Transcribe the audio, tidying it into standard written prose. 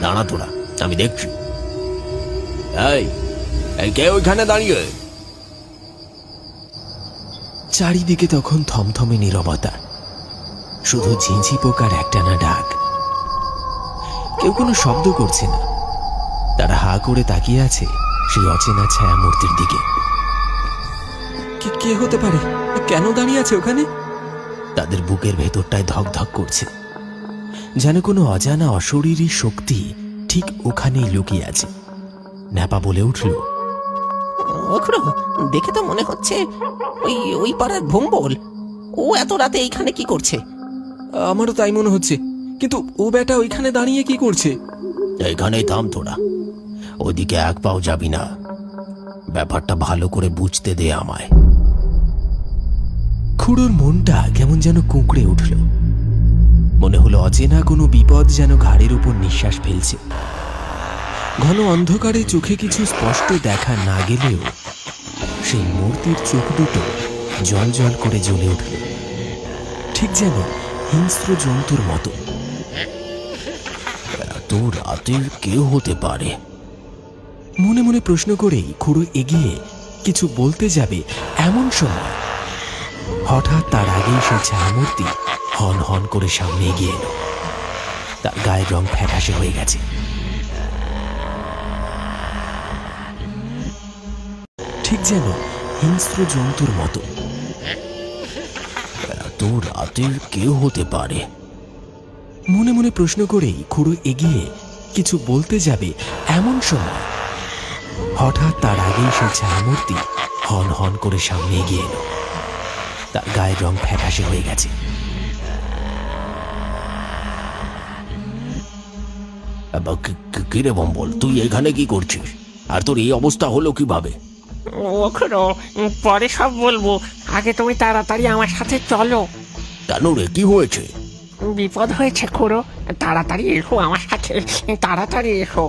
দাঁড়া তোরা, আমি দেখছি। এই এই কে ওইখানে দাঁড়িয়ে? চারিদিকে তখন থমথমে নীরবতা, শুধু ঝিঁঝি পোকার একটানা ডাক। কেউ কোনো শব্দ করছে না। তারা হা করে তাকিয়ে আছে সেই অচেনা ছায়া মূর্তির দিকে। কে হতে পারে? কেন দাঁড়িয়ে আছে ওখানে? তাদের বুকের ভেতরটায় ধক ধক করছে, যেন কোনো অজানা অশরীরী শক্তি ঠিক ওখানেই লুকিয়ে আছে। ন্যাপা বলে উঠল, ওখরো, দেখে তো মনে হচ্ছে ওই ওই পাড়ার ভোম্বল। ও এত রাতে এইখানে কি করছে? আমারও তাই মনে হচ্ছে, কিন্তু ও বেটা ওইখানে দাঁড়িয়ে কি করছে? এইখানেই থাম তোরা, ওইদিকে এক পাও যাবি না। ব্যাপারটা ভালো করে বুঝতে দে আমায়। খুড়োর মনটা কেমন যেন কুঁকড়ে উঠল। মনে হলো অচেনা কোনো বিপদ যেন ঘাড়ের উপর নিঃশ্বাস ফেলছে। ঘন অন্ধকারে চোখে কিছু স্পষ্ট দেখা না গেলেও সেই মূর্তির চোখ দুটো জল জল করে জ্বলে উঠল, ঠিক যেন হিংস্র জন্তুর মতো। এত রাতের কেউ হতে পারে? মনে মনে প্রশ্ন করেই খুড়ো এগিয়ে কিছু বলতে যাবে, এমন সময় হঠাৎ তার আগেই সেই ছায়ামূর্তি হন হন করে সামনে এগিয়ে এলো। তার গায়ের রং ফ্যাকাশে হয়ে গেছে। ঠিক যেন হিংস্র জন্তুর মতো। এত রাতের কেউ হতে পারে? মনে মনে প্রশ্ন করেই খুড়ো এগিয়ে কিছু বলতে যাবে, এমন সময় হঠাৎ তার আগেই সেই ছায়ামূর্তি হন হন করে সামনে এগিয়ে এলো। তার গায়ের রং ফ্যাকাশে হয়ে গেছে। কিরে ভম্বল, তুই এখানে কি করছিস? আর তোর এই অবস্থা হলো কিভাবে? ওখরো, পরে সব বলবো, আগে তুমি তাড়াতাড়ি আমার সাথে চলো। কেন রে, কি হয়েছে? বিপদ হয়েছে খুড়ো, তাড়াতাড়ি এসো আমার সাথে, তাড়াতাড়ি এসো।